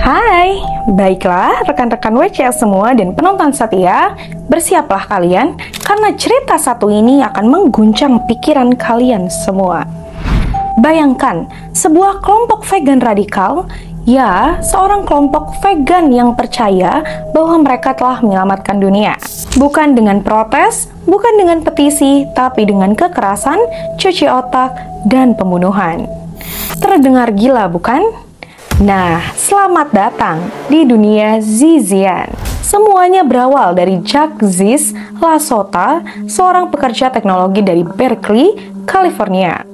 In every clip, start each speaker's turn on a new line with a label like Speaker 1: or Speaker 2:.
Speaker 1: Hai, baiklah rekan-rekan WCS semua dan penonton setia, bersiaplah kalian karena cerita satu ini akan mengguncang pikiran kalian semua. Bayangkan, sebuah kelompok vegan radikal, ya, seorang kelompok vegan yang percaya bahwa mereka telah menyelamatkan dunia. Bukan dengan protes, bukan dengan petisi, tapi dengan kekerasan, cuci otak, dan pembunuhan. Terdengar gila, bukan? Nah, selamat datang di dunia Zizian. Semuanya berawal dari Jack Ziz Lasota, seorang pekerja teknologi dari Berkeley, California.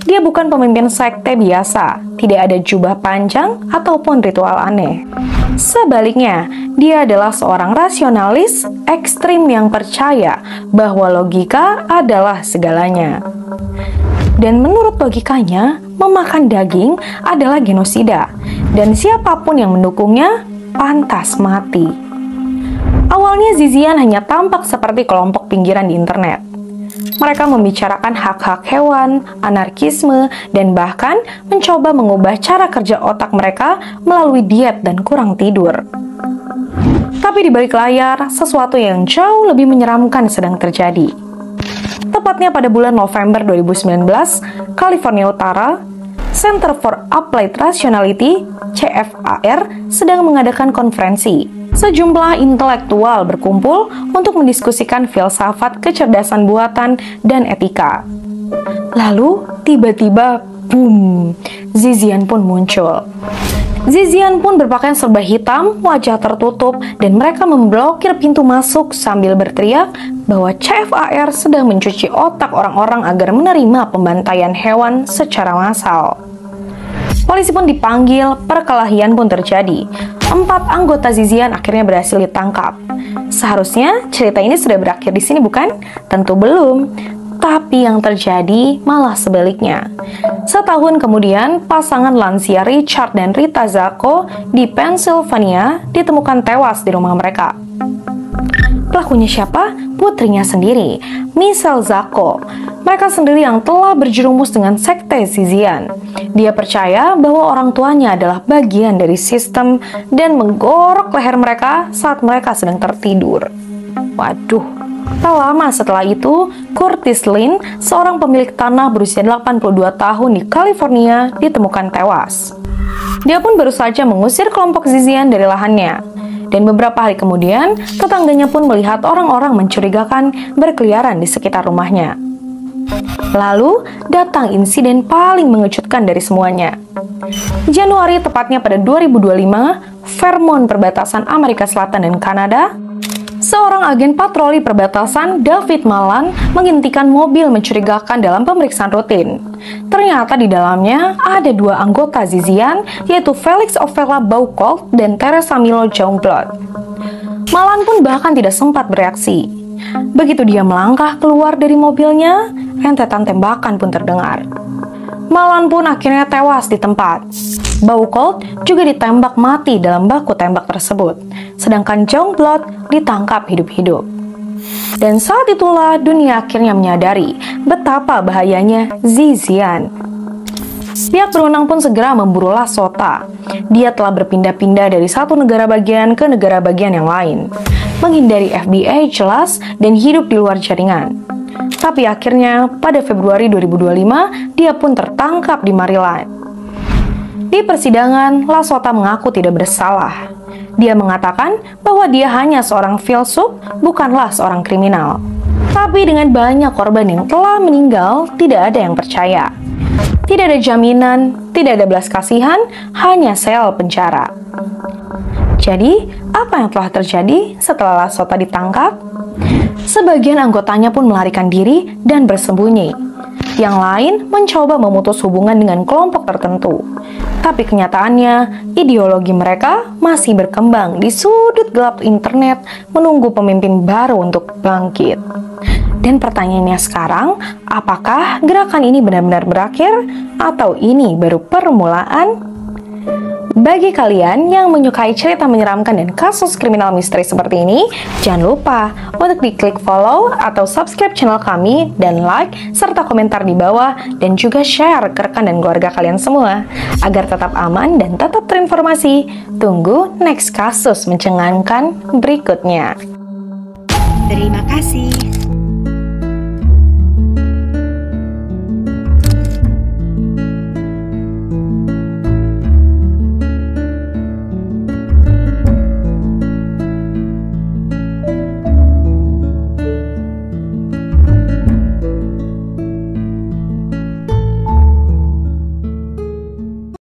Speaker 1: Dia bukan pemimpin sekte biasa, tidak ada jubah panjang ataupun ritual aneh. Sebaliknya, dia adalah seorang rasionalis ekstrim yang percaya bahwa logika adalah segalanya. Dan menurut logikanya, memakan daging adalah genosida, dan siapapun yang mendukungnya pantas mati. Awalnya Zizian hanya tampak seperti kelompok pinggiran di internet. Mereka membicarakan hak-hak hewan, anarkisme, dan bahkan mencoba mengubah cara kerja otak mereka melalui diet dan kurang tidur. Tapi di balik layar, sesuatu yang jauh lebih menyeramkan sedang terjadi. Tepatnya pada bulan November 2019, California Utara, Center for Applied Rationality, CFAR, sedang mengadakan konferensi. Sejumlah intelektual berkumpul untuk mendiskusikan filsafat kecerdasan buatan dan etika. Lalu, tiba-tiba, boom, Zizian pun muncul. Zizian pun berpakaian serba hitam, wajah tertutup, dan mereka memblokir pintu masuk sambil berteriak bahwa CFAR sedang mencuci otak orang-orang agar menerima pembantaian hewan secara massal. Polisi pun dipanggil, perkelahian pun terjadi. 4 anggota Zizian akhirnya berhasil ditangkap. Seharusnya cerita ini sudah berakhir di sini, bukan? Tentu belum. Tapi yang terjadi malah sebaliknya. Setahun kemudian, pasangan lansia Richard dan Rita Zacco di Pennsylvania ditemukan tewas di rumah mereka. Pelakunya siapa? Putrinya sendiri, Michelle Zacco. Mereka sendiri yang telah berjerumus dengan sekte Zizian. Dia percaya bahwa orang tuanya adalah bagian dari sistem dan menggorok leher mereka saat mereka sedang tertidur. Waduh. Tak lama setelah itu, Curtis Lin, seorang pemilik tanah berusia 82 tahun di California, ditemukan tewas. Dia pun baru saja mengusir kelompok Zizian dari lahannya. Dan beberapa hari kemudian, tetangganya pun melihat orang-orang mencurigakan berkeliaran di sekitar rumahnya. Lalu, datang insiden paling mengejutkan dari semuanya. Januari, tepatnya pada 2025, Vermont, perbatasan Amerika Selatan dan Kanada, seorang agen patroli perbatasan, David Malan, menghentikan mobil mencurigakan dalam pemeriksaan rutin. Ternyata di dalamnya ada 2 anggota Zizian, yaitu Felix Ovela Baucolt dan Teresa Milo Youngblood. Malan pun bahkan tidak sempat bereaksi. Begitu dia melangkah keluar dari mobilnya, rentetan tembakan pun terdengar. Malan pun akhirnya tewas di tempat. Baucolt juga ditembak mati dalam baku tembak tersebut, sedangkan Youngblood ditangkap hidup-hidup. Dan saat itulah dunia akhirnya menyadari betapa bahayanya Zizian. Pihak berwenang pun segera memburu Lasota. Dia telah berpindah-pindah dari satu negara bagian ke negara bagian yang lain, menghindari FBI jelas dan hidup di luar jaringan. Tapi akhirnya pada Februari 2025, dia pun tertangkap di Maryland. Di persidangan, Lasota mengaku tidak bersalah. Dia mengatakan bahwa dia hanya seorang filsuf, bukanlah seorang kriminal. Tapi dengan banyak korban yang telah meninggal, tidak ada yang percaya. Tidak ada jaminan, tidak ada belas kasihan, hanya sel penjara. Jadi, apa yang telah terjadi setelah Lasota ditangkap? Sebagian anggotanya pun melarikan diri dan bersembunyi. Yang lain mencoba memutus hubungan dengan kelompok tertentu. Tapi kenyataannya, ideologi mereka masih berkembang di sudut gelap internet, menunggu pemimpin baru untuk bangkit. Dan pertanyaannya sekarang, apakah gerakan ini benar-benar berakhir atau ini baru permulaan? Bagi kalian yang menyukai cerita menyeramkan dan kasus kriminal misteri seperti ini, jangan lupa untuk diklik follow atau subscribe channel kami dan like serta komentar di bawah dan juga share ke rekan dan keluarga kalian semua agar tetap aman dan tetap terinformasi. Tunggu next kasus mencengangkan berikutnya.
Speaker 2: Terima kasih.